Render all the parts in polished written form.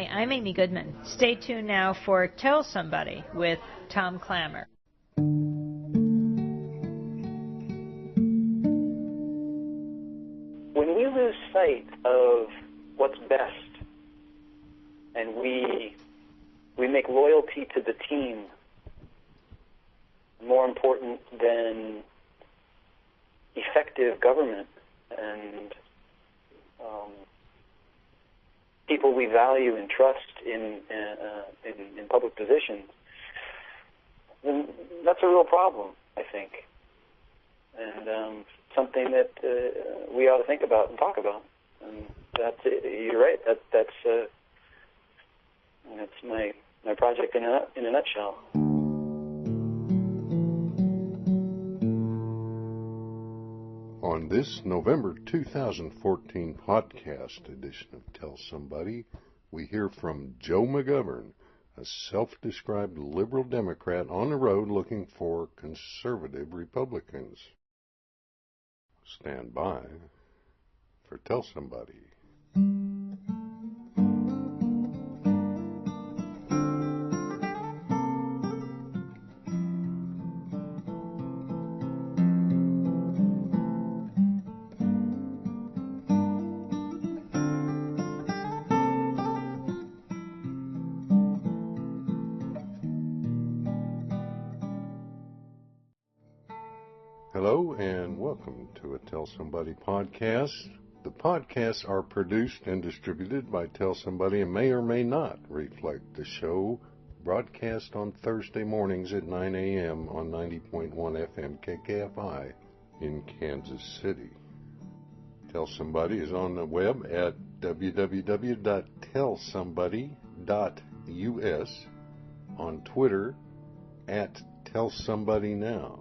Hi, I'm Amy Goodman. Stay tuned now for Tell Somebody with Tom Klammer. When we lose sight of what's best and we make loyalty to the team more important than effective government and people we value and trust in public positions, then that's a real problem, I think, and something that we ought to think about and talk about. And you're right. That's my project in a nutshell. On this November 2014 podcast edition of Tell Somebody, we hear from Joe McGovern, a self-described liberal Democrat on the road looking for conservative Republicans. Stand by for Tell Somebody. Hello and welcome to a Tell Somebody podcast. The podcasts are produced and distributed by Tell Somebody and may or may not reflect the show broadcast on Thursday mornings at 9 a.m. on 90.1 FM KKFI in Kansas City. Tell Somebody is on the web at www.tellsomebody.us, on Twitter at TellSomebodyNow.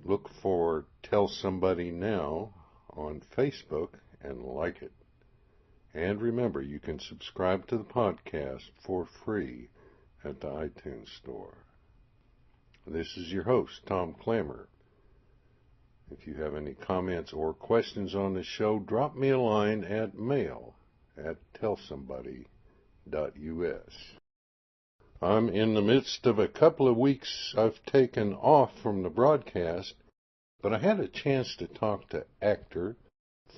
Look for Tell Somebody Now on Facebook and like it. And remember, you can subscribe to the podcast for free at the iTunes Store. This is your host, Tom Klammer. If you have any comments or questions on the show, drop me a line at mail@tellsomebody.us. I'm in the midst of a couple of weeks I've taken off from the broadcast, but I had a chance to talk to actor,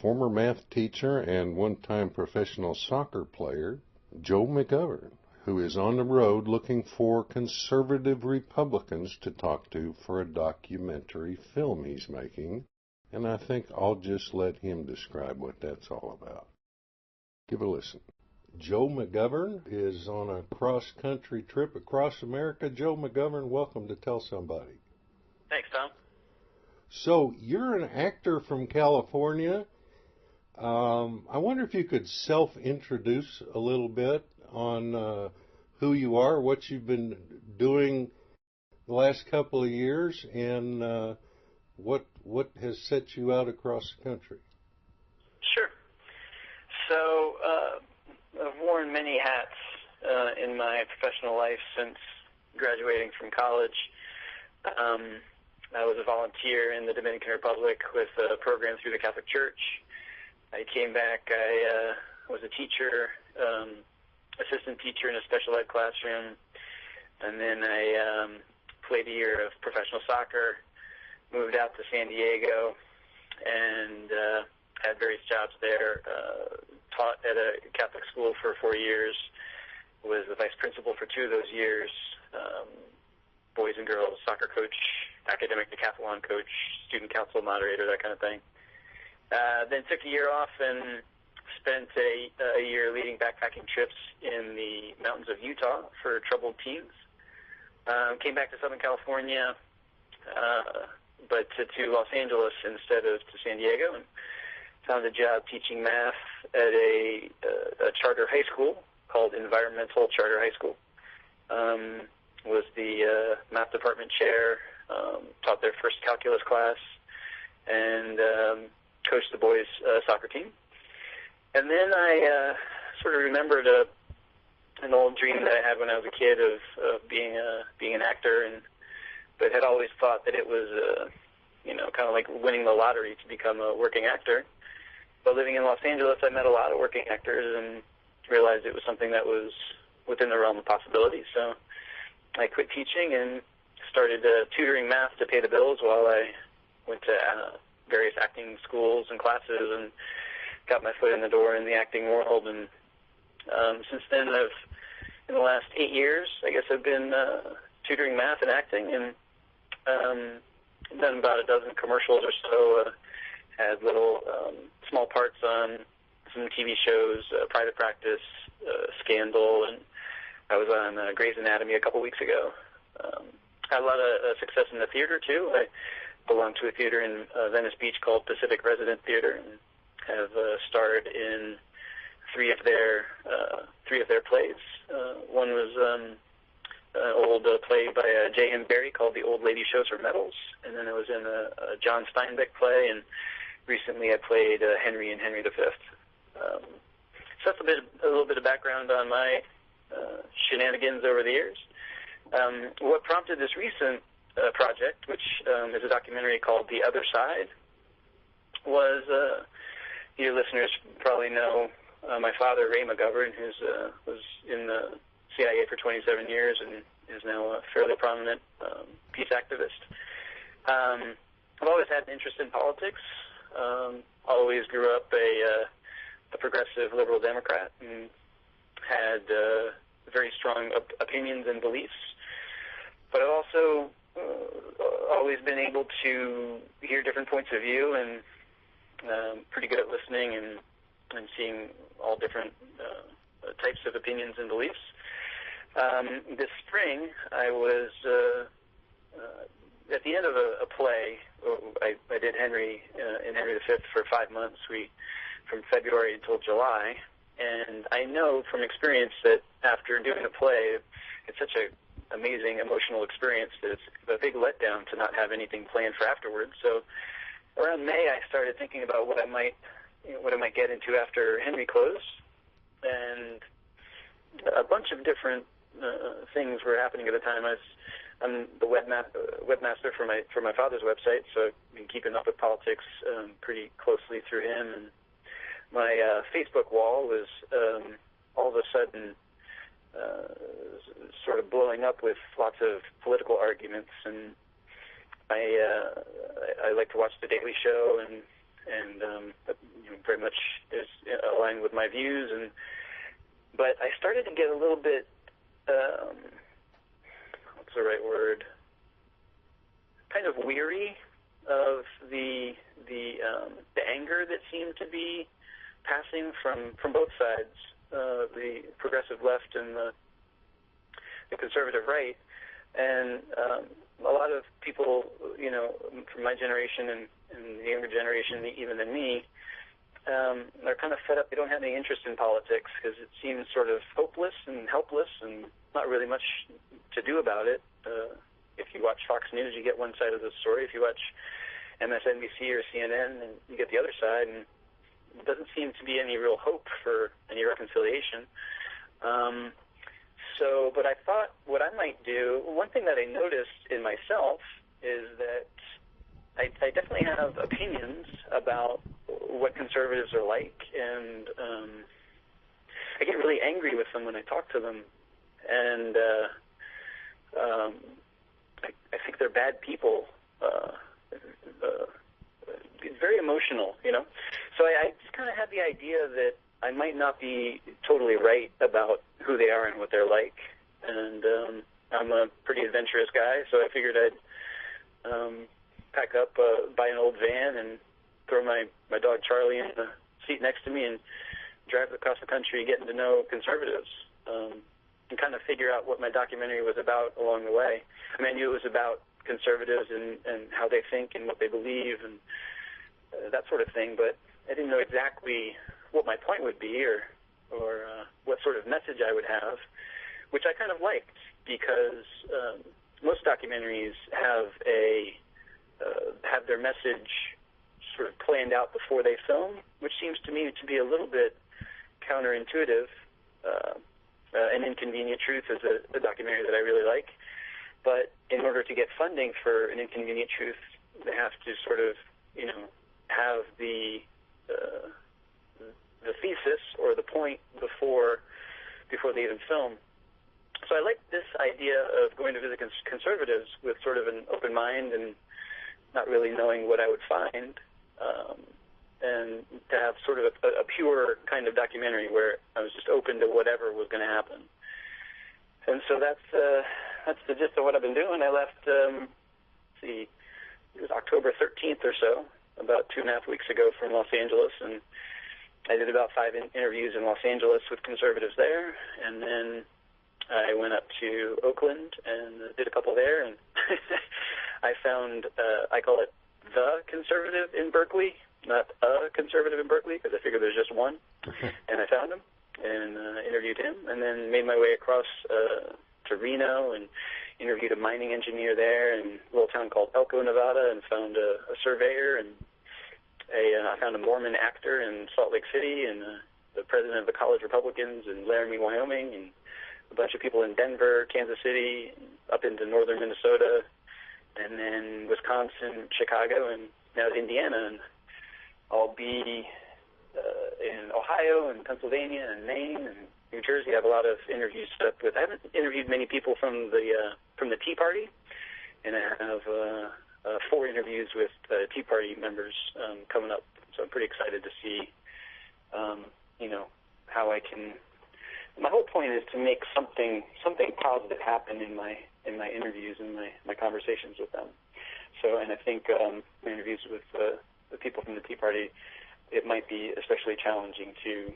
former math teacher, and one-time professional soccer player, Joe McGovern, who is on the road looking for conservative Republicans to talk to for a documentary film he's making, and I think I'll just let him describe what that's all about. Give a listen. Joe McGovern is on a cross-country trip across America. Joe McGovern, welcome to Tell Somebody. Thanks, Tom. So, you're an actor from California. I wonder if you could self-introduce a little bit on who you are, what you've been doing the last couple of years, and what has set you out across the country. Sure. So, I've worn many hats in my professional life since graduating from college. I was a volunteer in the Dominican Republic with a program through the Catholic Church. I came back. I was a teacher, assistant teacher in a special ed classroom, and then I played a year of professional soccer, moved out to San Diego, and had various jobs there. Taught at a Catholic school for 4 years, was the vice principal for 2 of those years, boys and girls soccer coach, academic decathlon coach, student council moderator, that kind of thing. Then took a year off and spent a year leading backpacking trips in the mountains of Utah for troubled teens. Came back to Southern California, but to Los Angeles instead of to San Diego, and found a job teaching math at a charter high school called Environmental Charter High School. Was the math department chair, taught their first calculus class, and coached the boys' soccer team. And then I sort of remembered an old dream that I had when I was a kid of being an actor, but had always thought that it was kind of like winning the lottery to become a working actor. But living in Los Angeles, I met a lot of working actors and realized it was something that was within the realm of possibility. So I quit teaching and started tutoring math to pay the bills while I went to various acting schools and classes and got my foot in the door in the acting world. And since then, in the last 8 years, I guess I've been tutoring math and acting, and done about a dozen commercials or so, had little small parts on some TV shows, Private Practice, Scandal, and I was on Grey's Anatomy a couple weeks ago. Had a lot of success in the theater, too. I belong to a theater in Venice Beach called Pacific Resident Theater, and have starred in three of their plays. One was an old play by J.M. Barrie called The Old Lady Shows Her Medals, and then I was in a John Steinbeck play, and recently I played Henry in Henry V. So that's a little bit of background on my shenanigans over the years. What prompted this recent project, which is a documentary called The Other Side, was, your listeners probably know my father, Ray McGovern, who was in the CIA for 27 years and is now a fairly prominent peace activist. I've always had an interest in politics. Always grew up a progressive liberal Democrat and had very strong opinions and beliefs. But I've also always been able to hear different points of view and pretty good at listening and seeing all different types of opinions and beliefs. This spring, I was at the end of a play. I did Henry in Henry V for 5 months, from February until July. And I know from experience that after doing a play, it's such an amazing emotional experience that it's a big letdown to not have anything planned for afterwards. So around May, I started thinking about what I might get into after Henry closed, and a bunch of different things were happening at the time. I'm the webmaster for my father's website, so I've been keeping up with politics pretty closely through him. And my Facebook wall was all of a sudden sort of blowing up with lots of political arguments, and I like to watch The Daily Show, and very much is aligned with my views. But I started to get a little bit, what's the right word? Kind of weary of the anger that seemed to be passing from both sides, the progressive left and the conservative right. And a lot of people, from my generation and the younger generation, even than me, are kind of fed up. They don't have any interest in politics because it seems sort of hopeless and helpless and not really much to do about it. If you watch Fox News, you get one side of the story. If you watch MSNBC or CNN, then you get the other side, and it doesn't seem to be any real hope for any reconciliation. But I thought what I might do, one thing that I noticed in myself is that I definitely have opinions about what conservatives are like, and I get really angry with them when I talk to them, and I think they're bad people. It's very emotional, So I just kind of had the idea that I might not be totally right about who they are and what they're like. And I'm a pretty adventurous guy, so I figured I'd pack up, buy an old van, and throw my dog Charlie in the seat next to me and drive across the country getting to know conservatives, and kind of figure out what my documentary was about along the way. I mean, I knew it was about conservatives and how they think and what they believe and that sort of thing, but I didn't know exactly what my point would be or what sort of message I would have, which I kind of liked, because most documentaries have their message sort of planned out before they film, which seems to me to be a little bit counterintuitive. An Inconvenient Truth is a documentary that I really like, but in order to get funding for An Inconvenient Truth, they have to sort of, have the thesis or the point before they even film. So I like this idea of going to visit conservatives with sort of an open mind and not really knowing what I would find, and to have sort of a pure kind of documentary where I was just open to whatever was going to happen. And so that's the gist of what I've been doing. I left, it was October 13th or so, about 2.5 weeks ago from Los Angeles, and I did about 5 interviews in Los Angeles with conservatives there, and then I went up to Oakland and did a couple there, and I found, I call it the conservative in Berkeley, not a conservative in Berkeley, because I figured there's just one, and I found him and interviewed him, and then made my way across to Reno and interviewed a mining engineer there in a little town called Elko, Nevada, and found a surveyor, and I found a Mormon actor in Salt Lake City, and the president of the College Republicans in Laramie, Wyoming, and a bunch of people in Denver, Kansas City, up into northern Minnesota, and then Wisconsin, Chicago, and now Indiana, and I'll be in Ohio and Pennsylvania and Maine and New Jersey. I have a lot of interviews set up with. I haven't interviewed many people from the Tea Party, and I have 4 interviews with Tea Party members coming up. So I'm pretty excited to see, how I can. My whole point is to make something positive happen in my interviews and my conversations with them. So, and I think my interviews with the people from the Tea Party, it might be especially challenging to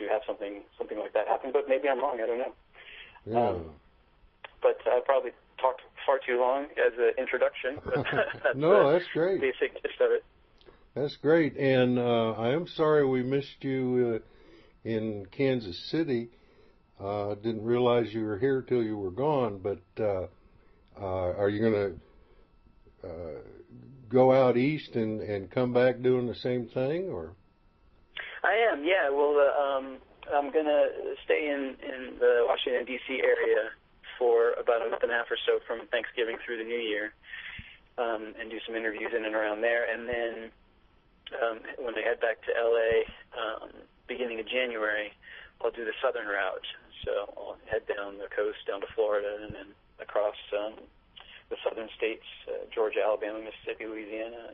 have something like that happen. But maybe I'm wrong. I don't know. Yeah. But I probably talked far too long as an introduction. But No, that's great. Basic gist of it. That's great. And I am sorry we missed you in Kansas City. Didn't realize you were here till you were gone. But are you going to go out east and come back doing the same thing, or? I am, yeah. Well, I'm going to stay in the Washington, D.C. area for about a month and a half or so from Thanksgiving through the New Year, and do some interviews in and around there. And then when I head back to L.A., beginning of January, I'll do the southern route. So I'll head down the coast, down to Florida, and then across the southern states, Georgia, Alabama, Mississippi, Louisiana,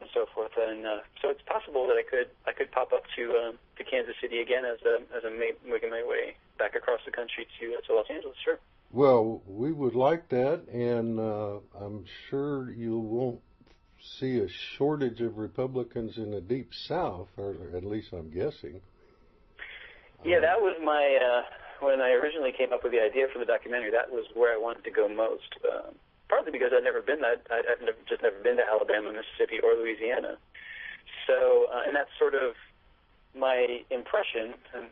and so forth. And so it's possible that I could pop up to Kansas City again as I'm making my way back across the country to Los Angeles. Sure. Well, we would like that, and I'm sure you won't see a shortage of Republicans in the Deep South, or at least I'm guessing. Yeah, that was my, when I originally came up with the idea for the documentary, that was where I wanted to go most, partly because I've never been I've just never been to Alabama, Mississippi, or Louisiana. So, and that's sort of my impression, and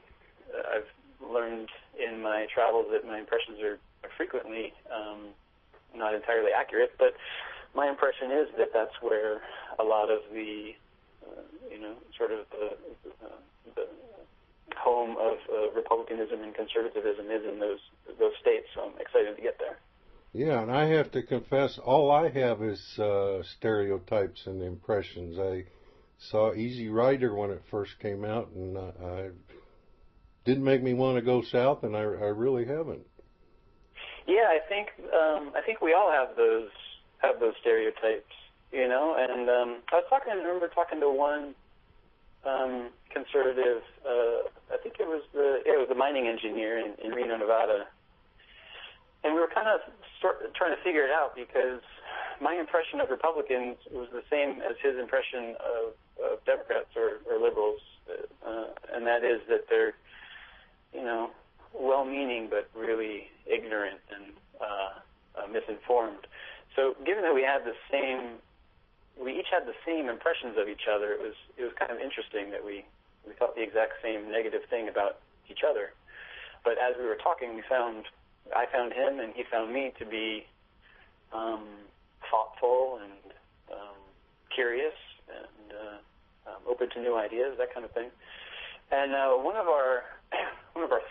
I've learned in my travels that my impressions are frequently not entirely accurate, but my impression is that that's where a lot of the, sort of the home of republicanism and conservatism is in those states, so I'm excited to get there. Yeah, and I have to confess, all I have is stereotypes and impressions. I saw Easy Rider when it first came out, and I didn't make me want to go south, and I really haven't. Yeah, I think we all have those stereotypes, and I remember talking to one conservative, I think it was the mining engineer in Reno, Nevada, and we were kind of trying to figure it out because my impression of Republicans was the same as his impression of Democrats or liberals, and that is that they're, well-meaning but really ignorant and misinformed. So given that we each had the same impressions of each other, it was kind of interesting that we thought the exact same negative thing about each other. But as we were talking, I found him and he found me to be thoughtful and curious and open to new ideas, that kind of thing. And one of our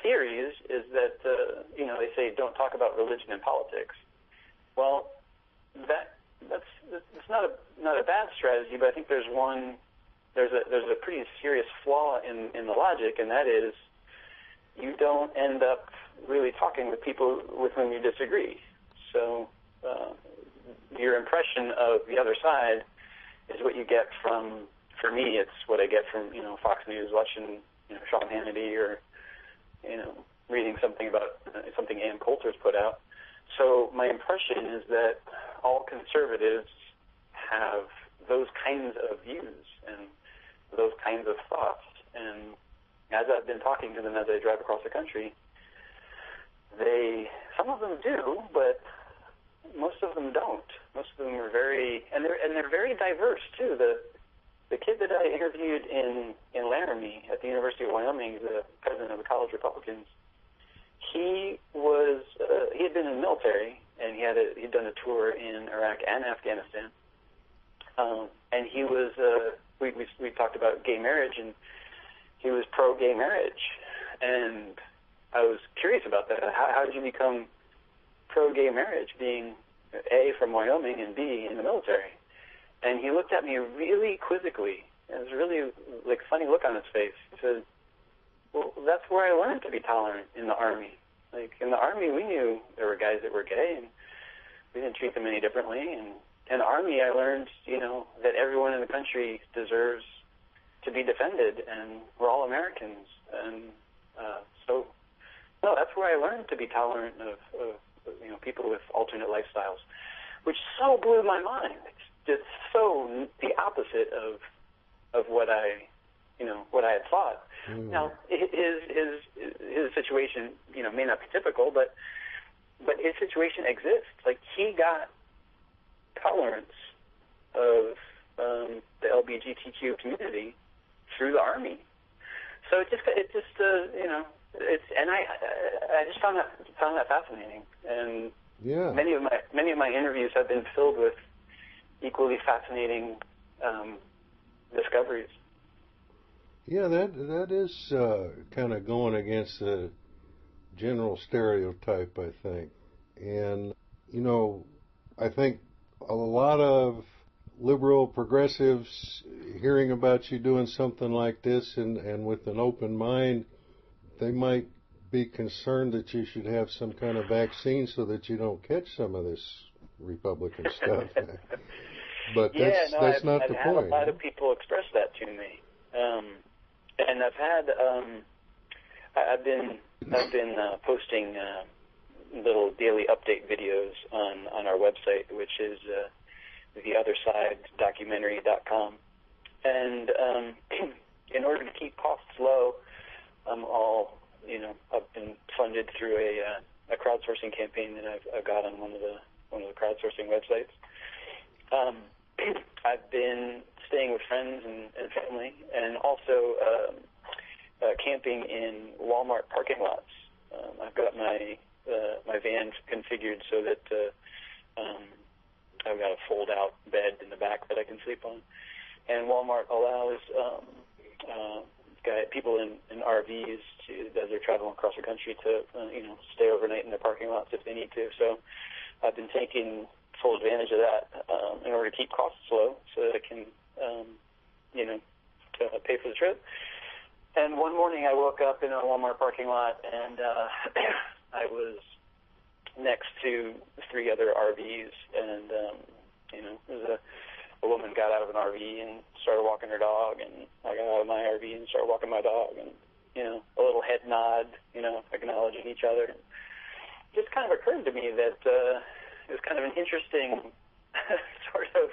theories is that they say don't talk about religion and politics. Well, that's not a bad strategy, but I think there's one there's a pretty serious flaw in the logic, and that is you don't end up really talking with people with whom you disagree. So your impression of the other side is what you get from, for me, it's what I get from, Fox News, watching, Sean Hannity, or, reading something about something Ann Coulter's put out. So my impression is that all conservatives have those kinds of views and those kinds of thoughts. And as I've been talking to them as I drive across the country, some of them do, but most of them don't. Most of them are they're very diverse too. The kid that I interviewed in Laramie at the University of Wyoming, the president of the College Republicans, he had been in the military, and he'd done a tour in Iraq and Afghanistan, and he was we talked about gay marriage, and he was pro-gay marriage, and I was curious about that. How did you become pro-gay marriage, being A, from Wyoming, and B, in the military? And he looked at me really quizzically. It was really funny look on his face. He said, well, that's where I learned to be tolerant, in the Army. In the Army, we knew there were guys that were gay, and we didn't treat them any differently. And in the Army, I learned, that everyone in the country deserves to be defended, and we're all Americans. And no, that's where I learned to be tolerant of people with alternate lifestyles, which so blew my mind. It's just so the opposite of what I had thought. Mm. Now, his situation, may not be typical, but his situation exists. He got tolerance of the LGBTQ community through the Army. So I just found that fascinating. And yeah, many of my interviews have been filled with equally fascinating discoveries. Yeah, that is kind of going against the general stereotype, I think. And, I think a lot of liberal progressives hearing about you doing something like this and with an open mind, they might be concerned that you should have some kind of vaccine so that you don't catch some of this Republican stuff. But that's not the point. I've had a lot of people express that to me. And I've been posting little daily update videos on our website, which is theothersidedocumentary.com. And in order to keep costs low, I've been funded through a crowdsourcing campaign that I've got on one of the crowdsourcing websites. I've been staying with friends and family, and also camping in Walmart parking lots. I've got my van configured so that I've got a fold-out bed in the back that I can sleep on. And Walmart allows people in RVs as they're traveling across the country to stay overnight in their parking lots if they need to. So I've been taking full advantage of that in order to keep costs low, so that I can pay for the trip. And one morning I woke up in a Walmart parking lot, and I was next to 3 other RVs, and a woman got out of an RV and started walking her dog, and I got out of my RV and started walking my dog, and a little head nod, acknowledging each other. It just kind of occurred to me that it was kind of an interesting sort of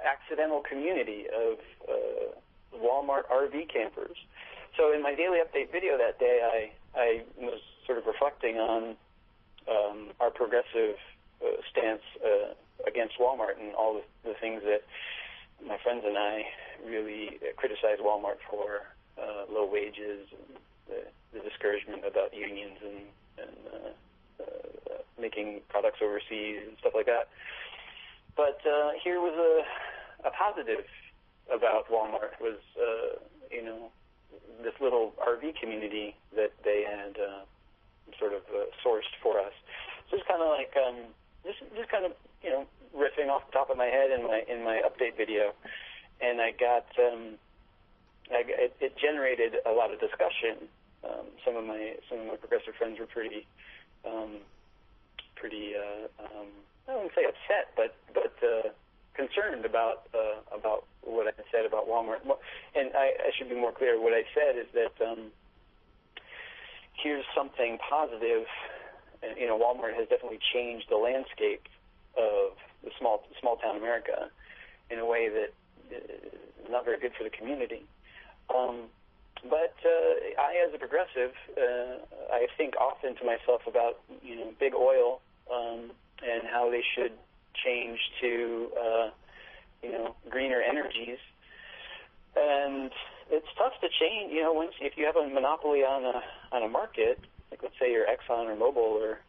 accidental community of Walmart RV campers. So in my daily update video that day, I was sort of reflecting on our progressive stance against Walmart and all the things that my friends and I really criticize Walmart for, low wages, and the discouragement about unions and making products overseas and stuff like that. But here was a positive about Walmart, was this little RV community that they had sort of sourced for us. So it's kind of like just kind of riffing off the top of my head in my update video, and I got it generated a lot of discussion. Some of my progressive friends were pretty I wouldn't say upset, but concerned about what I said about Walmart. And I should be more clear. What I said is that here's something positive. Walmart has definitely changed the landscape of the small town America in a way that is not very good for the community. But I, as a progressive, I think often to myself about big oil and how they should change to greener energies. And it's tough to change. If you have a monopoly on a market, like let's say you're Exxon or Mobil or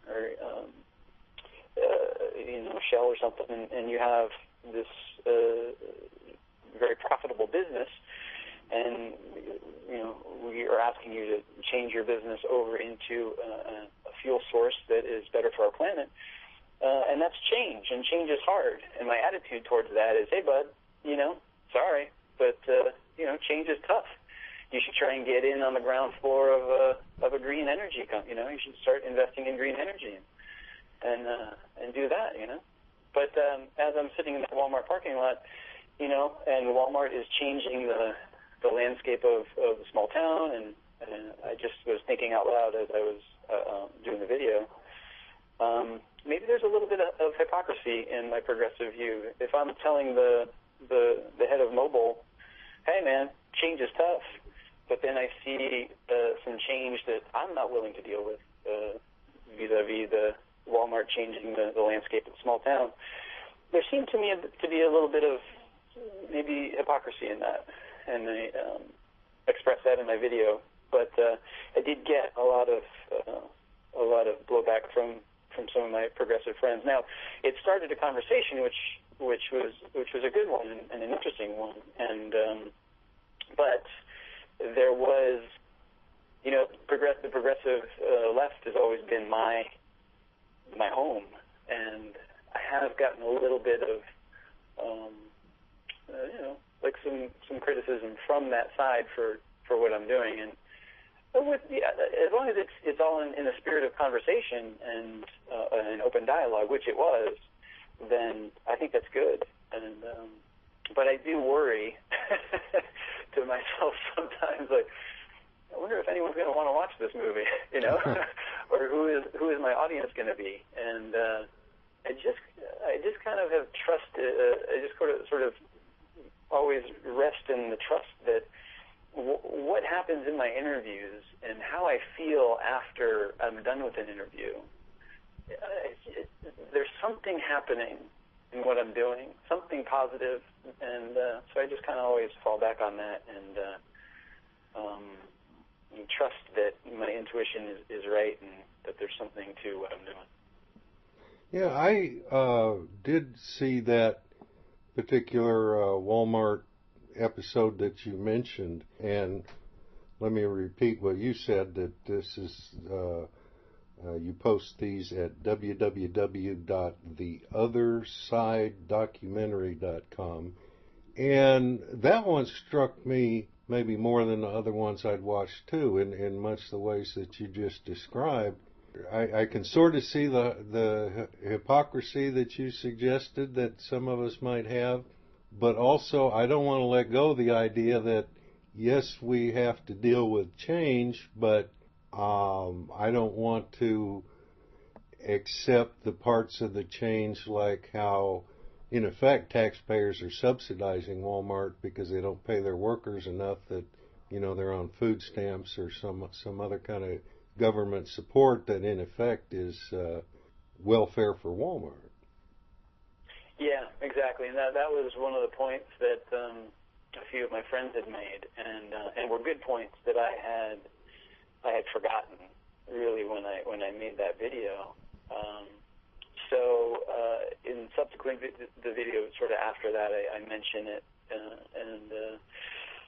Shell or something, and you have this very profitable business, and we are asking you to change your business over into a fuel source that is better for our planet, and that's change, and change is hard. And my attitude towards that is, hey, bud, sorry, but change is tough. You should try and get in on the ground floor of a green energy company. You should start investing in green energy and do that. But as I'm sitting in the Walmart parking lot, and Walmart is changing the landscape of the small town, and I just was thinking out loud as I was doing the video. Maybe there's a little bit of hypocrisy in my progressive view. If I'm telling the head of Mobil, hey man, change is tough, but then I see some change that I'm not willing to deal with vis-a-vis the Walmart changing the landscape of the small town. There seemed to me to be a little bit of maybe hypocrisy in that, and I expressed that in my video. But I did get a lot of blowback from some of my progressive friends. Now, it started a conversation which was a good one and an interesting one, and but there was, the progressive left has always been my home, and I have gotten a little bit of like some criticism from that side for what I'm doing, and as long as it's all in a spirit of conversation and an open dialogue, which it was, then I think that's good. And but I do worry to myself sometimes, like, I wonder if anyone's going to want to watch this movie, or who is my audience going to be? And I just kind of have trusted. I just sort of always rest in the trust that what happens in my interviews and how I feel after I'm done with an interview, there's something happening in what I'm doing, something positive, and so I just kind of always fall back on that and trust that my intuition is right and that there's something to what I'm doing. Yeah, I did see that particular Walmart episode that you mentioned, and let me repeat what you said, that this is you post these at www.theothersidedocumentary.com, and that one struck me maybe more than the other ones I'd watched too, in much the ways that you just described. I can sort of see the hypocrisy that you suggested that some of us might have, but also I don't want to let go of the idea that, yes, we have to deal with change, but I don't want to accept the parts of the change like how, in effect, taxpayers are subsidizing Walmart because they don't pay their workers enough that, they're on food stamps or some other kind of government support that, in effect, is welfare for Walmart. Yeah, exactly, and that was one of the points that a few of my friends had made, and were good points that I had forgotten really when I made that video. So in subsequent the video, sort of after that, I mention it, and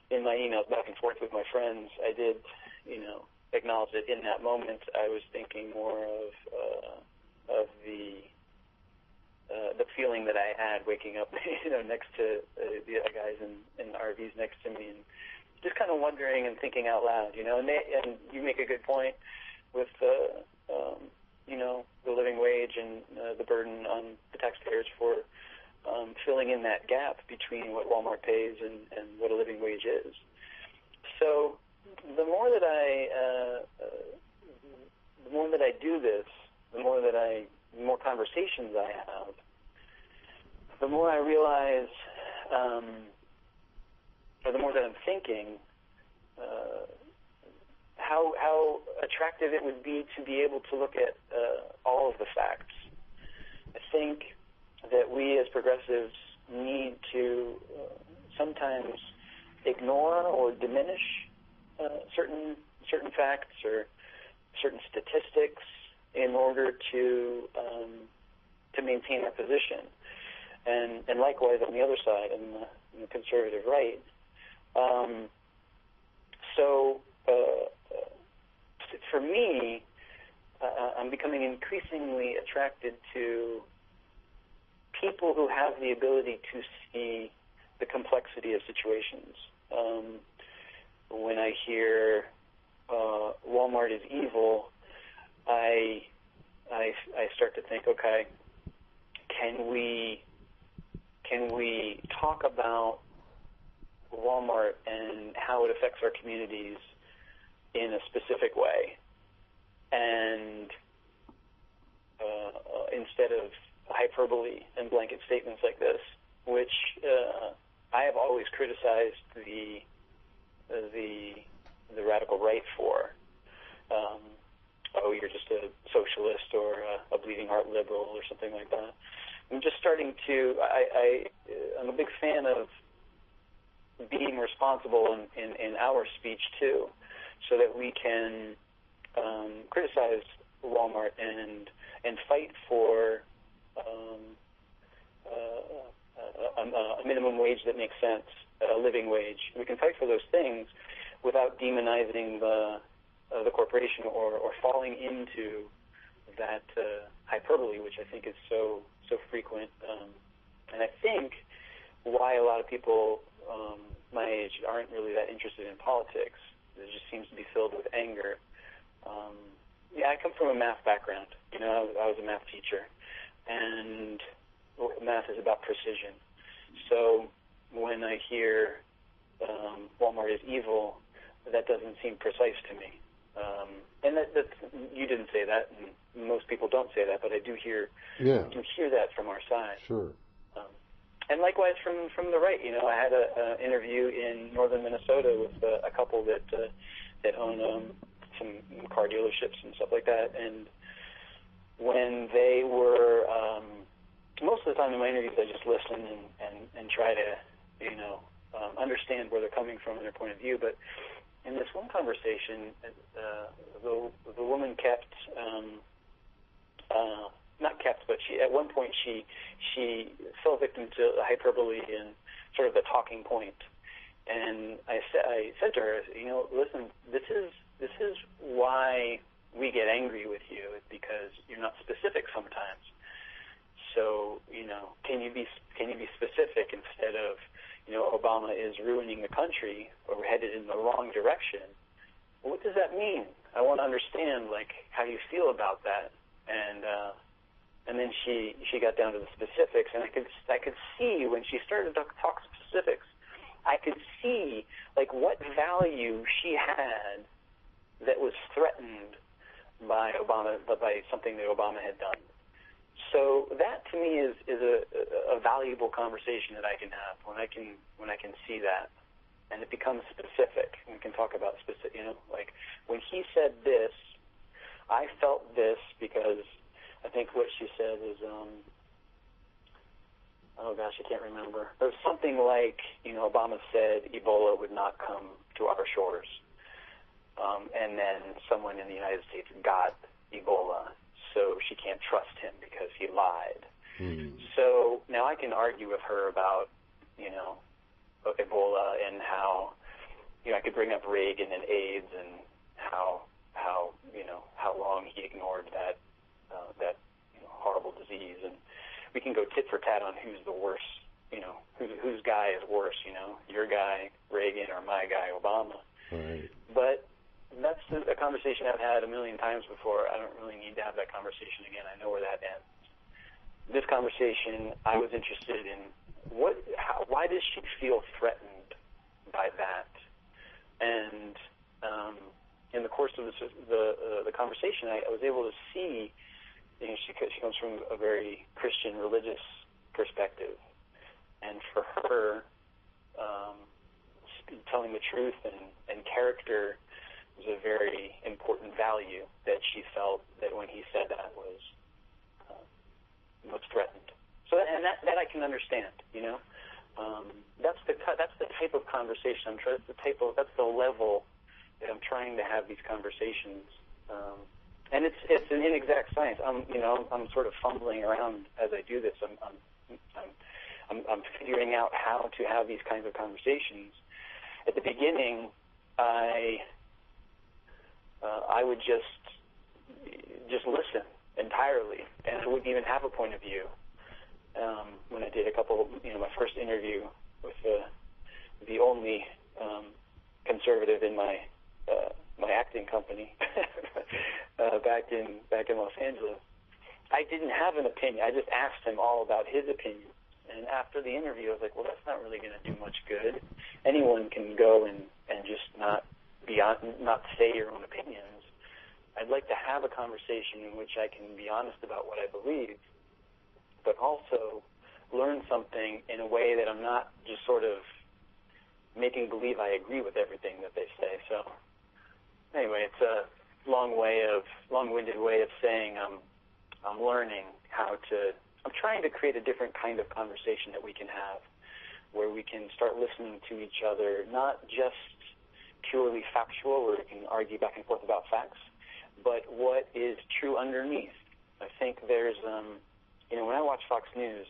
in my emails back and forth with my friends, I did, acknowledge that in that moment I was thinking more of the feeling that I had waking up, next to the other guys in kind of wondering and thinking out loud, and you make a good point with the living wage and the burden on the taxpayers for filling in that gap between what Walmart pays and what a living wage is. So the more that I do this, the more conversations I have, the more I realize, or the more that I'm thinking, how attractive it would be to be able to look at all of the facts. I think that we as progressives need to sometimes ignore or diminish certain facts or certain statistics in order to maintain our position. And likewise on the other side, on the conservative right. So for me, I'm becoming increasingly attracted to people who have the ability to see the complexity of situations. When I hear Walmart is evil, I start to think, okay, can we talk about Walmart and how it affects our communities in a specific way, and instead of hyperbole and blanket statements like this, which I have always criticized the radical right for. You're just a socialist or a bleeding heart liberal or something like that. I'm just starting to. I'm a big fan of being responsible in our speech too, so that we can criticize Walmart and fight for a minimum wage that makes sense, a living wage. We can fight for those things without demonizing the corporation or falling into that hyperbole, which I think is so frequent. And I think why a lot of people my age aren't really that interested in politics. It just seems to be filled with anger. I come from a math background. I was a math teacher, and math is about precision. So when I hear Walmart is evil, that doesn't seem precise to me. And that's, you didn't say that, and most people don't say that, but I do hear that from our side. Sure. And likewise from the right. I had an interview in northern Minnesota with a couple that own some car dealerships and stuff like that. And when they were, most of the time in my interviews, I just listen and try to, understand where they're coming from and their point of view. But in this one conversation, the woman kept. Not kept, but at one point she fell victim to hyperbole and sort of the talking point. And I said to her, listen, this is why we get angry with you, is because you're not specific sometimes. So, can you be specific instead of, Obama is ruining the country or we're headed in the wrong direction? What does that mean? I want to understand, how you feel about that. And then she got down to the specifics, and I could see when she started to talk specifics, I could see what value she had that was threatened by Obama, by something that Obama had done. So that to me is a valuable conversation that I can have when I can see that, and it becomes specific. We can talk about specific, when he said this, I felt this because. I think what she said is, I can't remember. There was something like, Obama said Ebola would not come to our shores. And then someone in the United States got Ebola, so she can't trust him because he lied. So now I can argue with her about, Ebola and how, I could bring up Reagan and AIDS and how long he ignored that horrible disease, and we can go tit for tat on who's the worst, whose guy is worse, your guy Reagan or my guy Obama. conversation I've had a million times before. I don't really need to have that conversation again. I know where that ends. This conversation, I was interested in why does she feel threatened by that? And in the course of the conversation, I was able to see, she comes from a very Christian, religious perspective, and for her, telling the truth and character was a very important value that she felt that when he said that was threatened. So that I can understand, That's the type of conversation that's the level that I'm trying to have these conversations. And it's an inexact science. I'm sort of fumbling around as I do this. I'm figuring out how to have these kinds of conversations. At the beginning, I would just listen entirely, and I wouldn't even have a point of view. When I did my first interview with the only conservative in my acting company back in Los Angeles, I didn't have an opinion. I just asked him all about his opinion. And after the interview, I was like, well, that's not really going to do much good. Anyone can go and just not say your own opinions. I'd like to have a conversation in which I can be honest about what I believe, but also learn something in a way that I'm not just sort of making believe I agree with everything that they say. So anyway, it's a long-winded way of saying I'm learning I'm trying to create a different kind of conversation that we can have, where we can start listening to each other, not just purely factual, where we can argue back and forth about facts, but what is true underneath. I think there's, when I watch Fox News,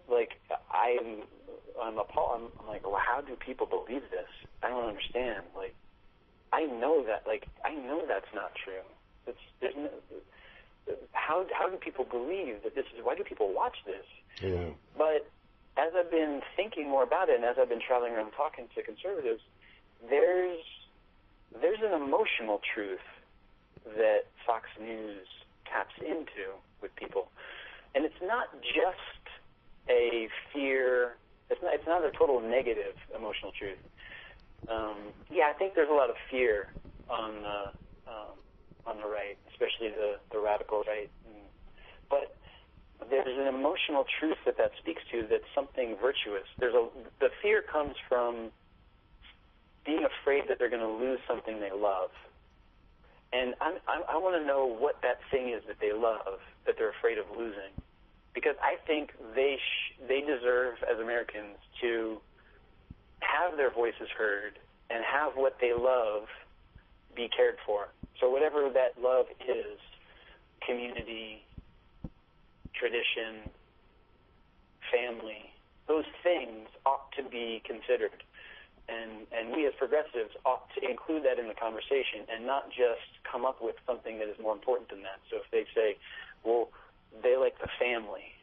like I'm appalled. I'm like, well, how do people believe this? I don't understand. Like, I know that's not true. How do people believe that this is? Why do people watch this? Yeah. But as I've been thinking more about it, and as I've been traveling around talking to conservatives, there's an emotional truth that Fox News taps into with people, and it's not just a fear. It's not a total negative emotional truth. I think there's a lot of fear on the right, especially the radical right. But there's an emotional truth that speaks to that's something virtuous. The fear comes from being afraid that they're going to lose something they love. And I want to know what that thing is that they love, that they're afraid of losing. Because I think they deserve, as Americans, to have their voices heard and have what they love be cared for. So whatever that love is, community, tradition, family, those things ought to be considered. And we as progressives ought to include that in the conversation and not just come up with something that is more important than that. So if they say, well, they like the family,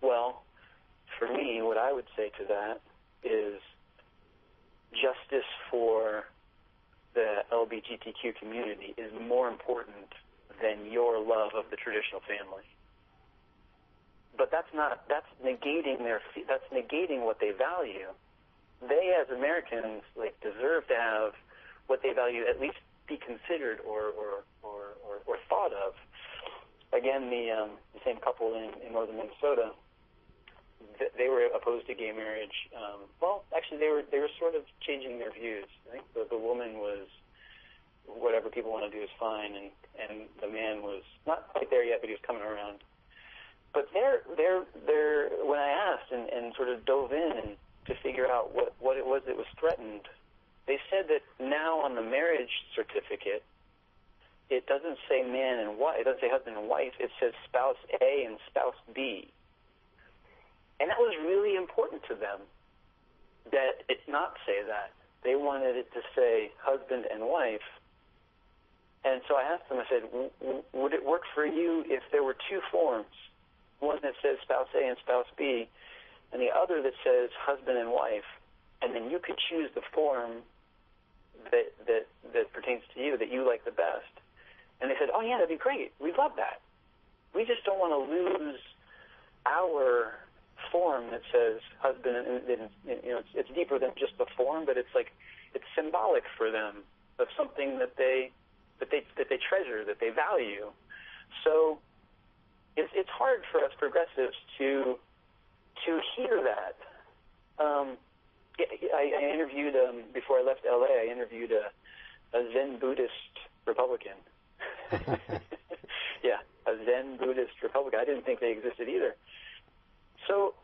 well, for me, what I would say to that is justice for the LGBTQ community is more important than your love of the traditional family. But that's negating what they value. They, as Americans, deserve to have what they value at least be considered or thought of. Again, the same couple in northern Minnesota, they were opposed to gay marriage. Actually, they were sort of changing their views. I think the woman was, whatever people want to do is fine, and the man was not quite there yet, but he was coming around. But when I asked and sort of dove in to figure out what it was that was threatened, they said that now on the marriage certificate, it doesn't say man and wife, it doesn't say husband and wife, it says spouse A and spouse B. And that was really important to them, that it not say that. They wanted it to say husband and wife. And so I asked them, I said, would it work for you if there were two forms, one that says spouse A and spouse B, and the other that says husband and wife, and then you could choose the form that pertains to you, that you like the best. And they said, oh, yeah, that'd be great. We'd love that. We just don't want to lose our form that says husband, and it's deeper than just the form, but it's symbolic for them of something that they treasure, that they value. So it's hard for us progressives to hear that. I interviewed, before I left LA, I interviewed a Zen Buddhist Republican. Yeah, a Zen Buddhist Republican. I didn't think they existed either. So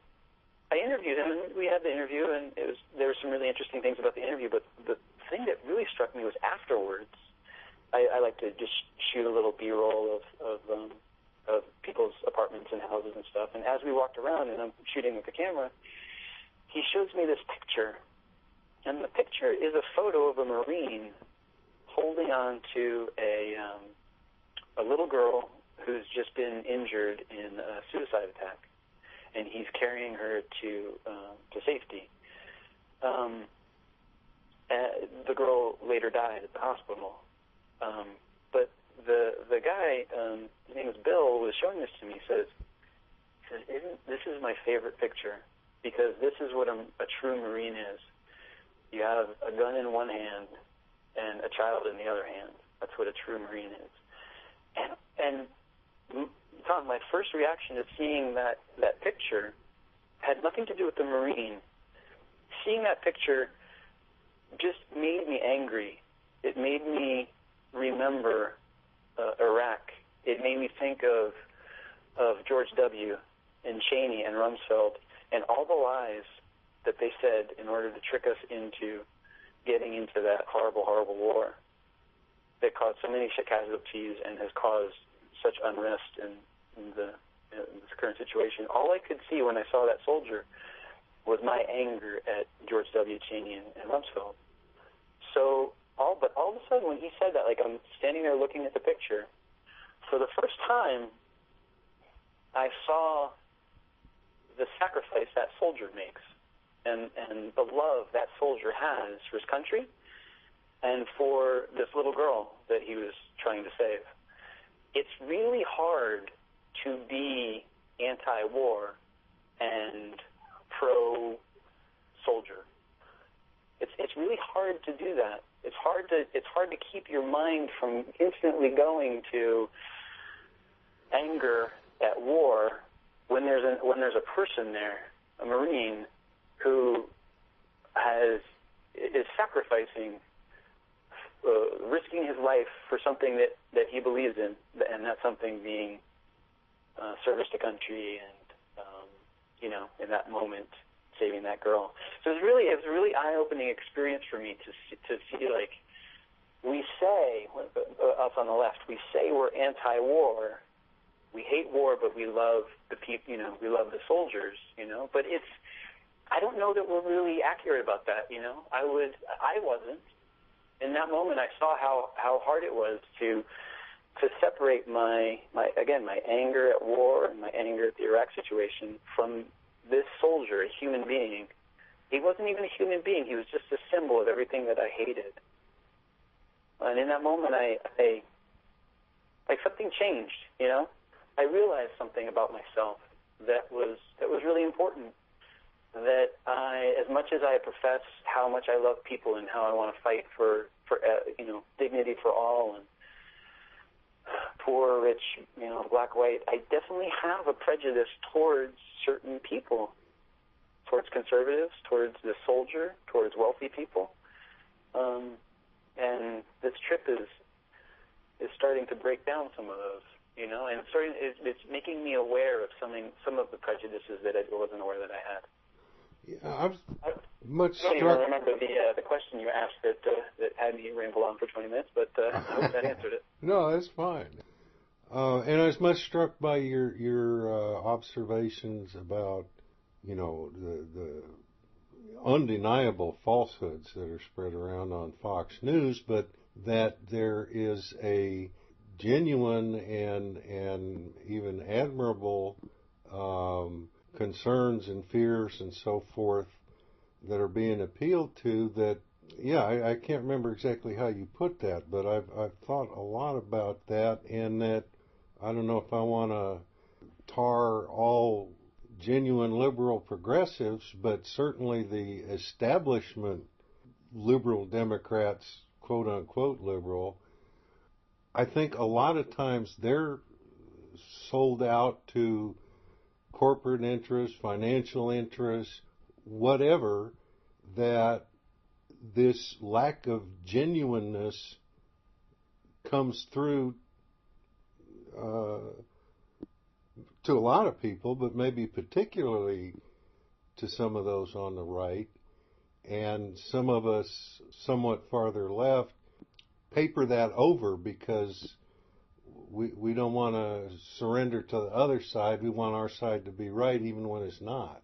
I interviewed him, and we had the interview, and there were some really interesting things about the interview, but the thing that really struck me was afterwards. I like to just shoot a little B-roll of people's apartments and houses and stuff, and as we walked around, and I'm shooting with the camera, he shows me this picture, and the picture is a photo of a Marine holding on to a little girl who's just been injured in a suicide attack, and he's carrying her to safety. The girl later died at the hospital, but the guy, his name is Bill, was showing this to me. He says, "This is my favorite picture, because this is what a true Marine is. You have a gun in one hand and a child in the other hand. That's what a true Marine is." And Tom, my first reaction to seeing that picture had nothing to do with the Marine. Seeing that picture just made me angry. It made me remember Iraq. It made me think of George W. and Cheney and Rumsfeld and all the lies that they said in order to trick us into getting into that horrible, horrible war that caused so many casualties and has caused such unrest in this current situation. All I could see when I saw that soldier was my anger at George W. Cheney and Rumsfeld. So, but all of a sudden when he said that, like, I'm standing there looking at the picture, for the first time I saw the sacrifice that soldier makes and the love that soldier has for his country and for this little girl that he was trying to save. It's really hard to be anti-war and pro-soldier. It's really hard to do that. It's hard to keep your mind from instantly going to anger at war when there's a person there, a Marine, who is sacrificing, risking his life for something that he believes in, and that something being service to country and in that moment saving that girl. So it was a really eye-opening experience for me to see, like, we say, us on the left, we say we're anti-war, we hate war, but we love the people, we love the soldiers, but I don't know that we're really accurate about that, I wasn't. In that moment, I saw how hard it was to separate my anger at war and my anger at the Iraq situation from this soldier, a human being. He wasn't even a human being. He was just a symbol of everything that I hated. And in that moment, I something changed. I realized something about myself that was really important. That as much as I profess how much I love people and how I want to fight for dignity for all and poor, rich, black, white, I definitely have a prejudice towards certain people, towards conservatives, towards the soldier, towards wealthy people. And this trip is starting to break down some of those, and it's making me aware of some of the prejudices that I wasn't aware that I had. Yeah, I was much I don't struck. even remember the question you asked that had me ramble on for 20 minutes, but I hope that answered it. No, that's fine. And I was much struck by your observations about, the undeniable falsehoods that are spread around on Fox News, but that there is a genuine and even admirable concerns and fears and so forth that are being appealed to that Yeah, I can't remember exactly how you put that, but I've thought a lot about that, and that I don't know if I want to tar all genuine liberal progressives, but certainly the establishment liberal Democrats, quote unquote liberal, I think a lot of times they're sold out to corporate interests, financial interests, whatever, that this lack of genuineness comes through to a lot of people, but maybe particularly to some of those on the right, and some of us somewhat farther left paper that over because we don't want to surrender to the other side. We want our side to be right even when it's not.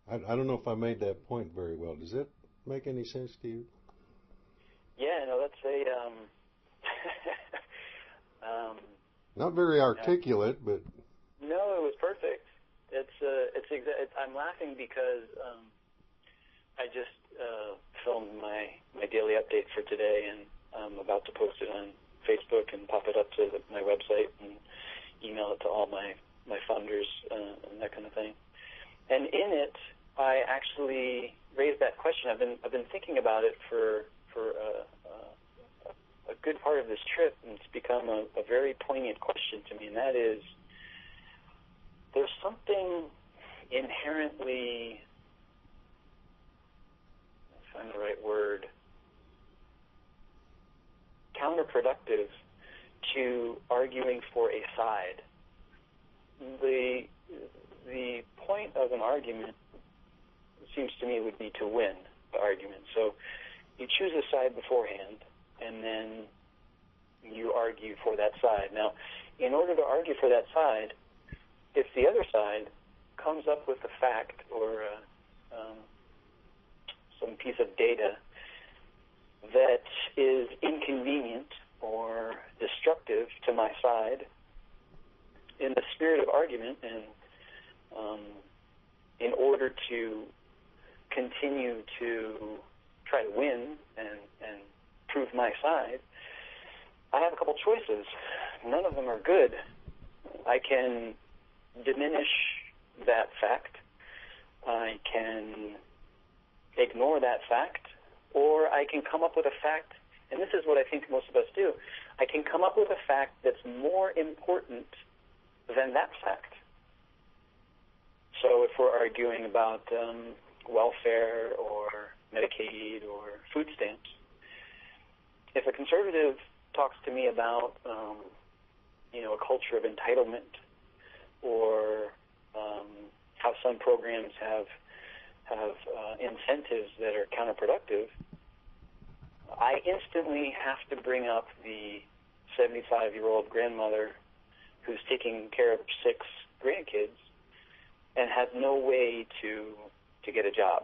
I don't know if I made that point very well. Does it make any sense to you? Yeah, no, that's a not very articulate, but no, it was perfect. I'm laughing because I just filmed my daily update for today, and I'm about to post it on Facebook and pop it up to my website and email it to all my funders and that kind of thing. And in it, I actually raised that question. I've been thinking about it for a good part of this trip, and it's become a very poignant question to me, and that is, there's something inherently, let's find the right word, counterproductive to arguing for a side. The point of an argument, it seems to me, would be to win the argument. So you choose a side beforehand, and then you argue for that side. Now, in order to argue for that side, if the other side comes up with a fact or some piece of data that is inconvenient or destructive to my side, in the spirit of argument and in order to continue to try to win and prove my side, I have a couple choices. None of them are good. I can diminish that fact. I can ignore that fact, or I can come up with a fact, and this is what I think most of us do. I can come up with a fact that's more important than that fact. So if we're arguing about welfare or Medicaid or food stamps, if a conservative talks to me about a culture of entitlement, or how some programs have incentives that are counterproductive, I instantly have to bring up the 75-year-old grandmother who's taking care of 6 grandkids and has no way to get a job.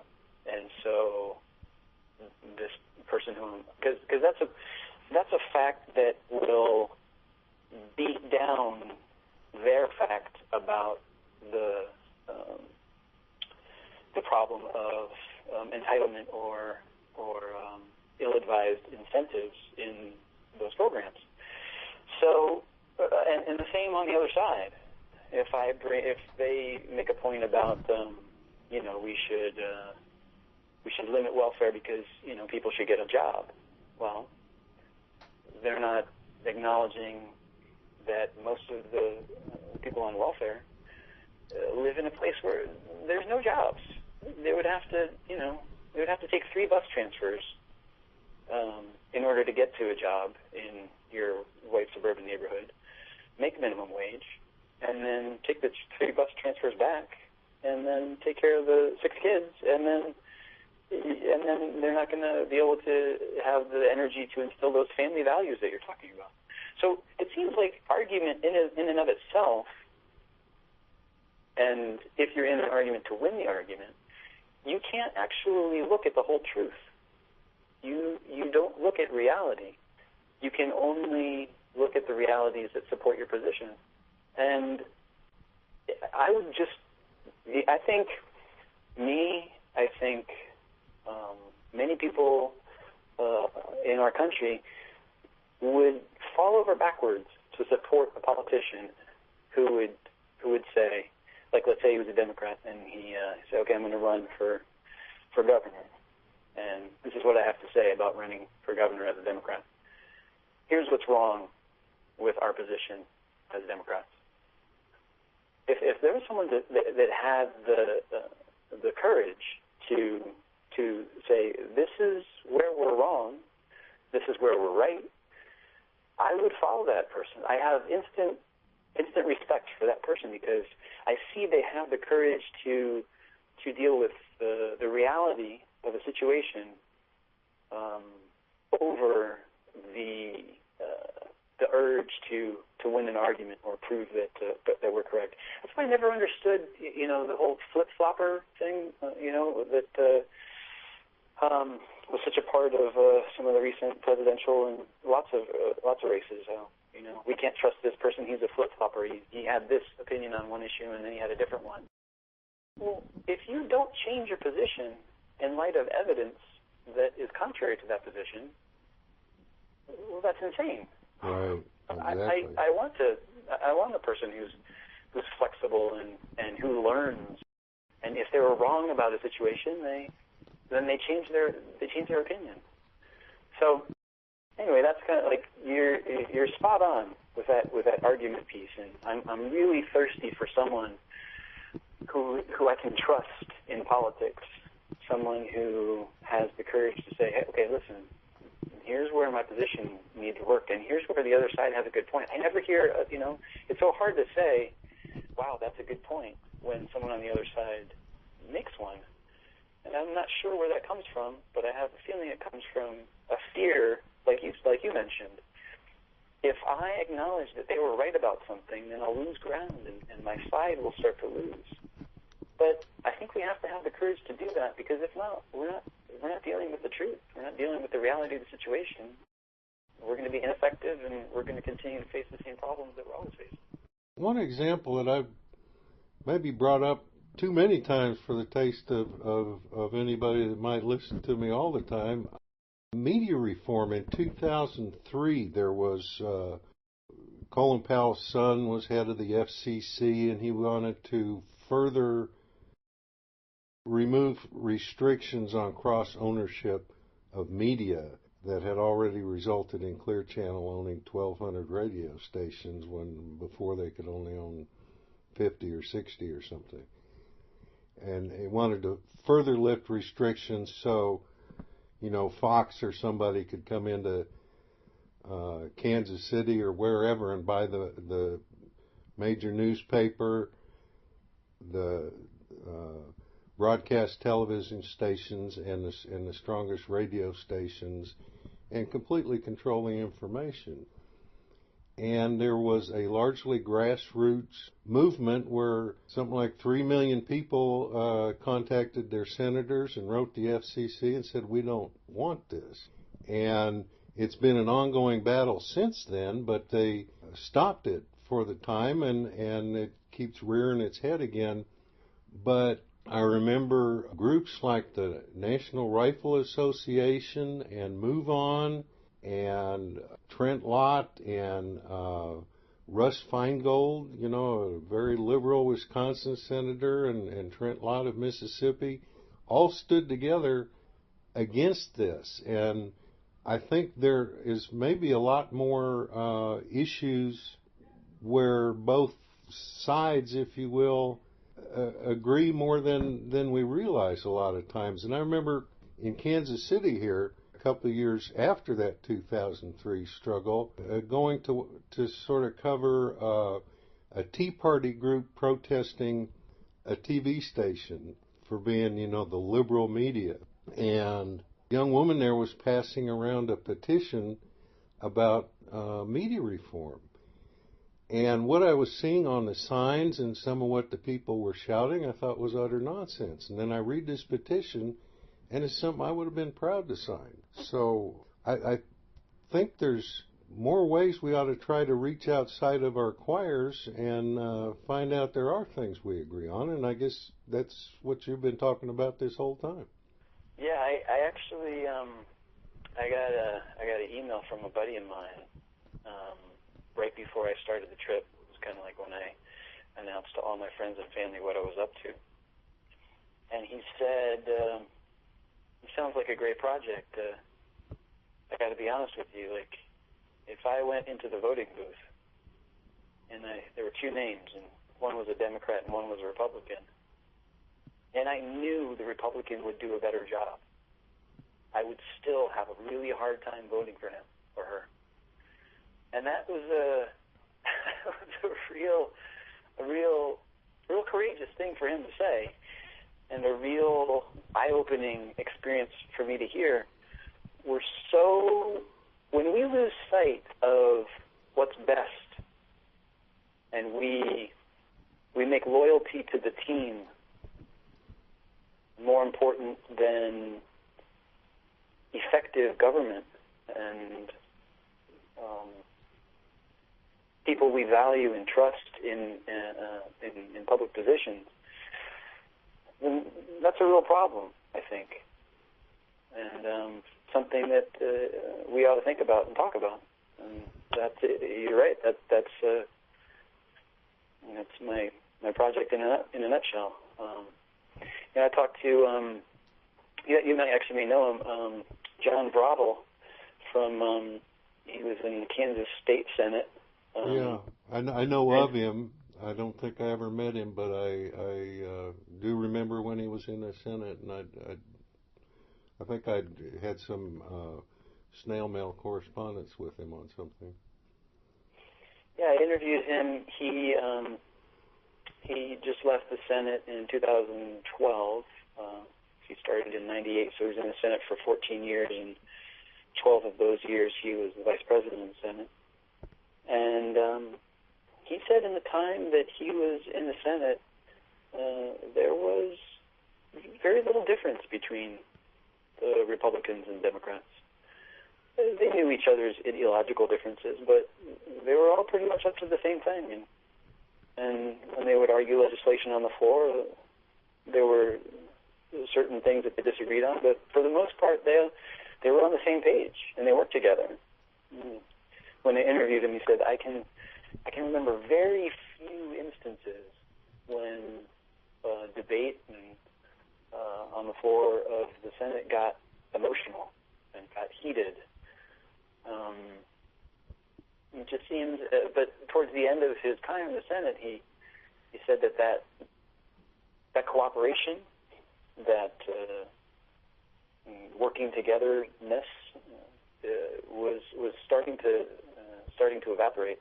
And so this person because that's a fact that will beat down their fact about the problem of entitlement or ill-advised incentives in those programs. So, and the same on the other side. If they make a point about we should limit welfare because people should get a job, well, they're not acknowledging that most of the people on welfare live in a place where there's no jobs. They would have to take 3 bus transfers in order to get to a job in your white suburban neighborhood, make minimum wage, and then take the 3 bus transfers back, and then take care of the 6 kids, and then they're not going to be able to have the energy to instill those family values that you're talking about. So it seems like argument in and of itself, and if you're in an argument to win the argument, you can't actually look at the whole truth. You don't look at reality. You can only look at the realities that support your position. And I think many people in our country would fall over backwards to support a politician who would say, like, let's say he was a Democrat and he said, okay, I'm going to run for governor, and this is what I have to say about running for governor as a Democrat. Here's what's wrong with our position as Democrats. If there was someone that had the courage to say, this is where we're wrong, this is where we're right, I would follow that person. I have instant respect for that person because I see they have the courage to deal with the reality of a situation over the urge to win an argument or prove that we're correct. That's why I never understood, the whole flip-flopper thing, that was such a part of some of the recent presidential and lots of races. We can't trust this person. He's a flip-flopper. He had this opinion on one issue and then he had a different one. Well, if you don't change your position in light of evidence that is contrary to that position, well, that's insane. Right. Exactly. I want a person who's flexible and who learns. And if they were wrong about a situation, then they change their opinion. So anyway, that's kind of like you're spot on with that argument piece, and I'm really thirsty for someone who I can trust in politics, someone who has the courage to say, hey, okay, listen, here's where my position needs to work, and here's where the other side has a good point. I never hear, it's so hard to say, wow, that's a good point, when someone on the other side makes one. And I'm not sure where that comes from, but I have a feeling it comes from a fear, like you mentioned. If I acknowledge that they were right about something, then I'll lose ground, and my side will start to lose. But I think we have to have the courage to do that, because if not, we're not dealing with the truth. We're not dealing with the reality of the situation. We're going to be ineffective, and we're going to continue to face the same problems that we're always facing. One example that I've maybe brought up too many times for the taste of anybody that might listen to me all the time, media reform in 2003, there was Colin Powell's son was head of the FCC, and he wanted to further remove restrictions on cross-ownership of media that had already resulted in Clear Channel owning 1,200 radio stations before they could only own 50 or 60 or something. And he wanted to further lift restrictions so, Fox or somebody could come into Kansas City or wherever and buy the major newspaper, the broadcast television stations, and the strongest radio stations, and completely control the information. And there was a largely grassroots movement where something like 3 million people contacted their senators and wrote the FCC and said, we don't want this. And it's been an ongoing battle since then, but they stopped it for the time, and it keeps rearing its head again. But I remember groups like the National Rifle Association and Move On and Trent Lott and Russ Feingold, a very liberal Wisconsin senator, and Trent Lott of Mississippi, all stood together against this. And I think there is maybe a lot more issues where both sides, if you will, agree more than we realize a lot of times. And I remember in Kansas City here, a couple of years after that 2003 struggle, going to sort of cover a Tea Party group protesting a TV station for being, the liberal media. And a young woman there was passing around a petition about media reform. And what I was seeing on the signs and some of what the people were shouting, I thought was utter nonsense. And then I read this petition, and it's something I would have been proud to sign. So I think there's more ways we ought to try to reach outside of our choirs and find out there are things we agree on. And I guess that's what you've been talking about this whole time. Yeah, I actually I got an email from a buddy of mine right before I started the trip. It was kind of like when I announced to all my friends and family what I was up to. And he said, "It sounds like a great project. I got to be honest with you. Like, if I went into the voting booth and there were two names, and one was a Democrat and one was a Republican, and I knew the Republican would do a better job, I would still have a really hard time voting for him or her." And that was a real courageous thing for him to say, and a real eye-opening experience for me to hear. When we lose sight of what's best, and we make loyalty to the team more important than effective government and people we value and trust in public positions, then that's a real problem, I think, and something that we ought to think about and talk about. And you're right. That's my project in a nutshell. I talked to you may know him, John Brodel from he was in the Kansas State Senate. Yeah, I know of him. I don't think I ever met him, but I do remember when he was in the Senate, and I think I had some snail mail correspondence with him on something. Yeah, I interviewed him. He just left the Senate in 2012. He started in '98, so he was in the Senate for 14 years, and 12 of those years he was the vice president of the Senate. And he said in the time that he was in the Senate, there was very little difference between the Republicans and Democrats. They knew each other's ideological differences, but they were all pretty much up to the same thing. And when they would argue legislation on the floor, there were certain things that they disagreed on, but for the most part, they were on the same page, and they worked together. When they interviewed him, he said, I can remember very few instances when debate on the floor of the Senate got emotional and got heated. It just seems, but towards the end of his time in the Senate, he said that cooperation, that working togetherness was starting to evaporate.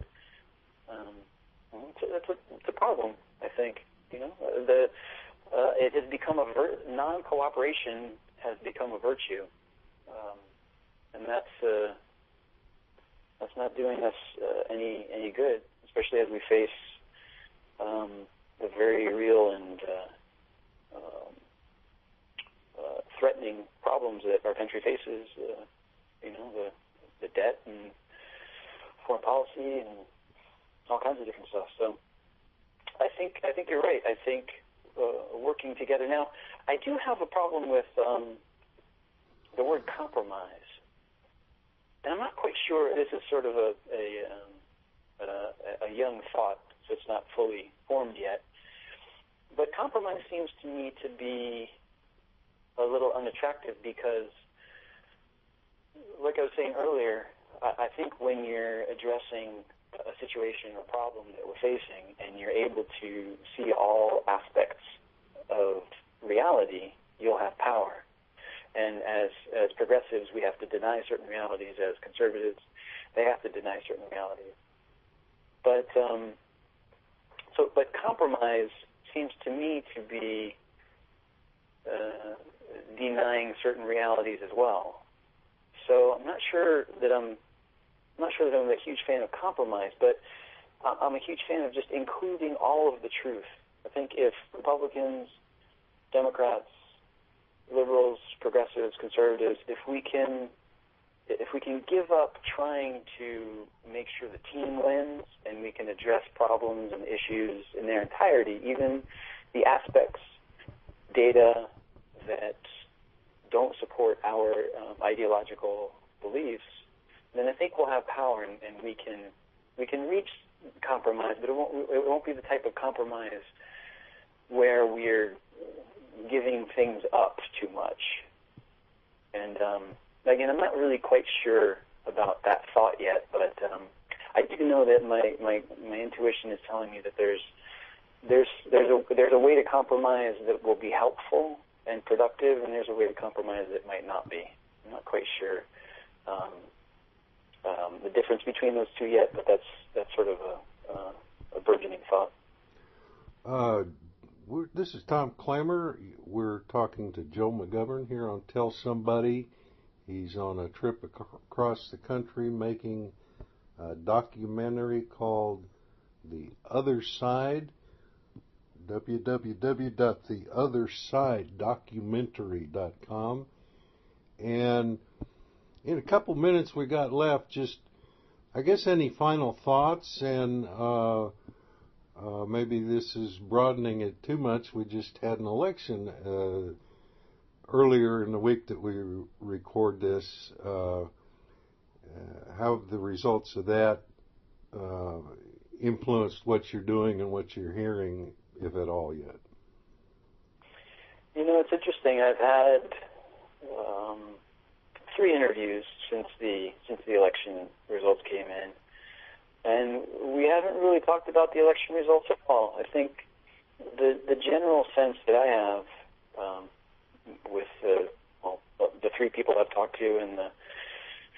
So that's a problem, I think. It has become non-cooperation has become a virtue, and that's not doing us any good, especially as we face the very real and threatening problems that our country faces. The debt and foreign policy and all kinds of different stuff. So I think you're right. I think working together. Now, I do have a problem with the word compromise, and I'm not quite sure. This is sort of a young thought, so it's not fully formed yet. But compromise seems to me to be a little unattractive because, like I was saying earlier, I think when you're addressing a situation or problem that we're facing and you're able to see all aspects of reality, you'll have power. And as progressives, we have to deny certain realities. As conservatives, they have to deny certain realities. But compromise seems to me to be denying certain realities as well. So I'm not sure that I'm a huge fan of compromise, but I'm a huge fan of just including all of the truth. I think if Republicans, Democrats, liberals, progressives, conservatives, if we can give up trying to make sure the team wins and we can address problems and issues in their entirety, even the aspects, data that don't support our ideological beliefs, then I think we'll have power, and we can reach compromise, but it won't be the type of compromise where we're giving things up too much. And again, I'm not really quite sure about that thought yet, but I do know that my intuition is telling me that there's a way to compromise that will be helpful and productive, and there's a way to compromise that might not be. I'm not quite sure the difference between those two yet, but that's sort of a burgeoning thought. This is Tom Klammer. We're talking to Joe McGovern here on Tell Somebody. He's on a trip across the country making a documentary called The Other Side, www.theothersidedocumentary.com. And in a couple minutes we got left, just, I guess, any final thoughts, and maybe this is broadening it too much. We just had an election earlier in the week that we record this. How have the results of that influenced what you're doing and what you're hearing, if at all, yet? You know, it's interesting. I've had 3 interviews since the election results came in, and we haven't really talked about the election results at all. I think the general sense that I have with the 3 people I've talked to and the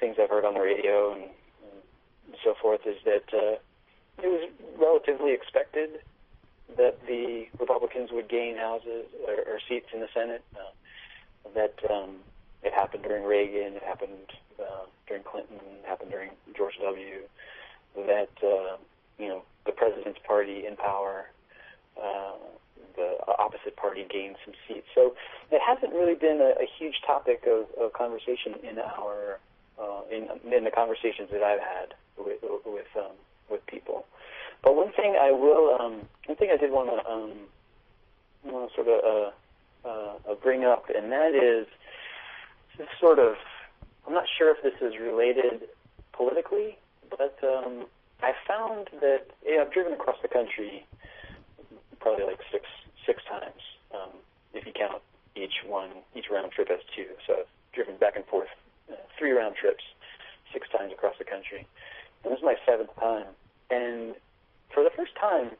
things I've heard on the radio and so forth is that it was relatively expected that the Republicans would gain houses or seats in the Senate. That it happened during Reagan, it happened during Clinton, it happened during George W. That the president's party in power, the opposite party gained some seats. So it hasn't really been a huge topic of conversation in our in the conversations that I've had with people. But one thing I did want to sort of bring up, and that is this sort of, I'm not sure if this is related politically, but I found that I've driven across the country probably like six times, if you count each round trip as 2. So I've driven back and forth 3 round trips, 6 times across the country. And this is my 7th time. And for the first time,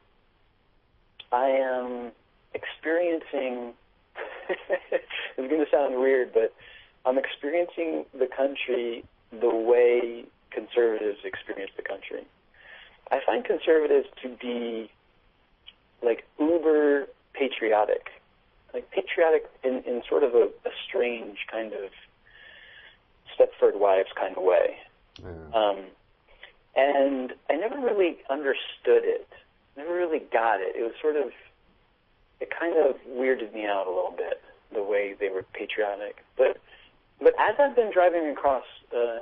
I am experiencing, it's going to sound weird, but I'm experiencing the country the way conservatives experience the country. I find conservatives to be like uber patriotic, like patriotic in sort of a strange kind of Stepford Wives kind of way. Yeah. And I never really understood it, never really got it. It was sort of, it kind of weirded me out a little bit, the way they were patriotic. But as I've been driving across,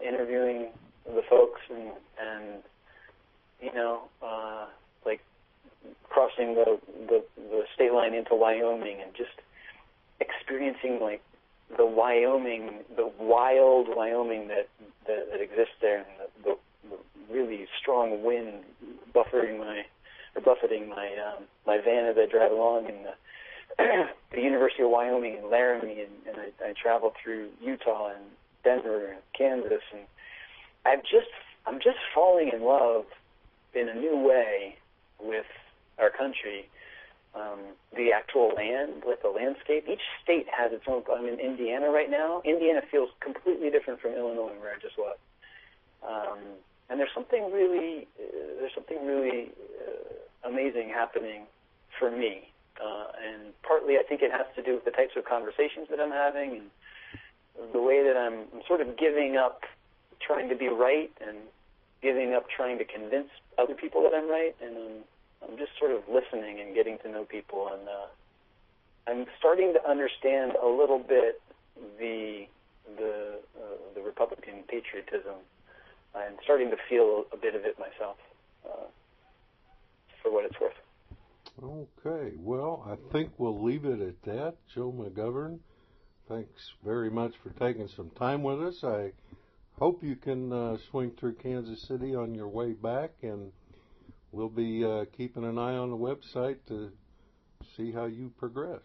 interviewing the folks and like crossing the state line into Wyoming and just experiencing like the wild Wyoming that exists there, and the really strong wind buffeting my van as I drive along, and the University of Wyoming in Laramie, and I travel through Utah and Denver and Kansas, and I'm just falling in love in a new way with our country. The actual land, like the landscape. Each state has its own. I'm in Indiana right now. Indiana feels completely different from Illinois, where I just was. And there's something really amazing happening for me. And partly I think it has to do with the types of conversations that I'm having and the way that I'm sort of giving up trying to be right and giving up trying to convince other people that I'm right, and I'm just sort of listening and getting to know people, and I'm starting to understand a little bit the Republican patriotism. I'm starting to feel a bit of it myself, for what it's worth. Okay, well, I think we'll leave it at that. Joe McGovern, thanks very much for taking some time with us. I hope you can swing through Kansas City on your way back, and we'll be keeping an eye on the website to see how you progress.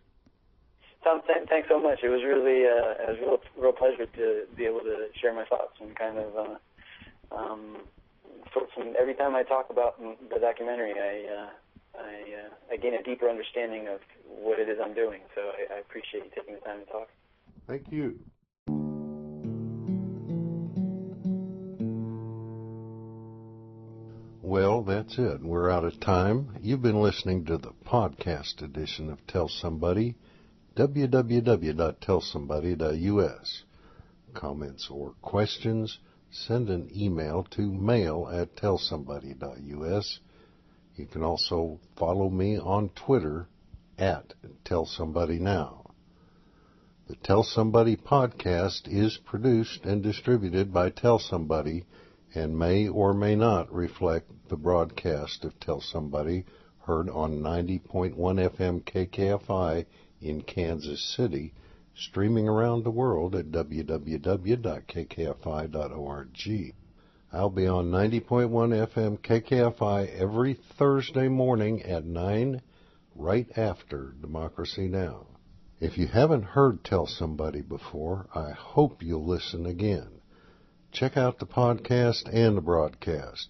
Tom, thanks so much. It was really a real pleasure to be able to share my thoughts and kind of every time I talk about the documentary, I gain a deeper understanding of what it is I'm doing. So I appreciate you taking the time to talk. Thank you. Well, that's it. We're out of time. You've been listening to the podcast edition of Tell Somebody, www.tellsomebody.us. Comments or questions, send an email to mail@tellsomebody.us. You can also follow me on Twitter @TellSomebodyNow. The Tell Somebody podcast is produced and distributed by Tell Somebody and may or may not reflect the broadcast of Tell Somebody heard on 90.1 FM KKFI in Kansas City, streaming around the world at www.kkfi.org. I'll be on 90.1 FM KKFI every Thursday morning at 9, right after Democracy Now! If you haven't heard Tell Somebody before, I hope you'll listen again. Check out the podcast and the broadcast.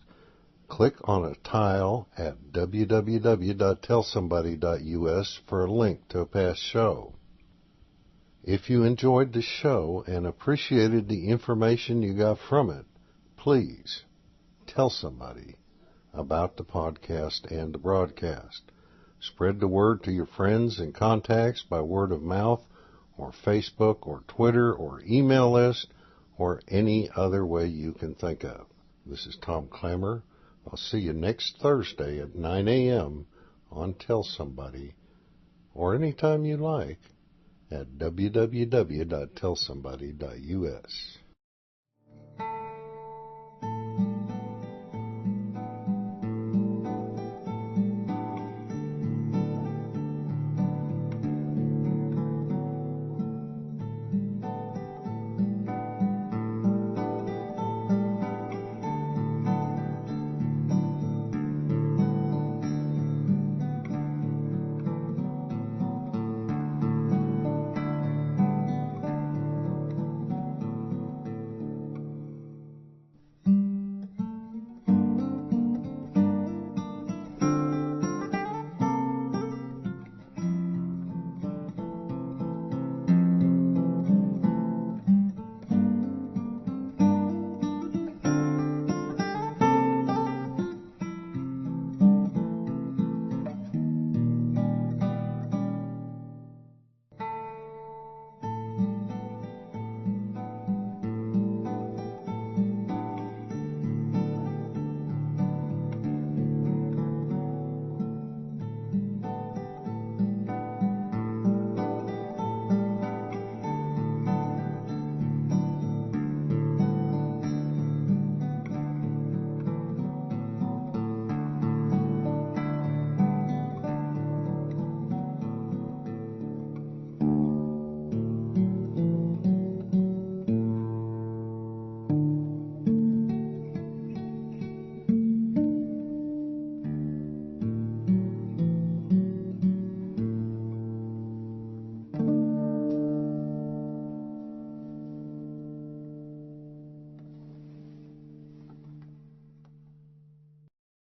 Click on a tile at www.tellsomebody.us for a link to a past show. If you enjoyed the show and appreciated the information you got from it, please tell somebody about the podcast and the broadcast. Spread the word to your friends and contacts by word of mouth or Facebook or Twitter or email list or any other way you can think of. This is Tom Klammer. I'll see you next Thursday at 9 a.m. on Tell Somebody, or anytime you like, at www.tellsomebody.us.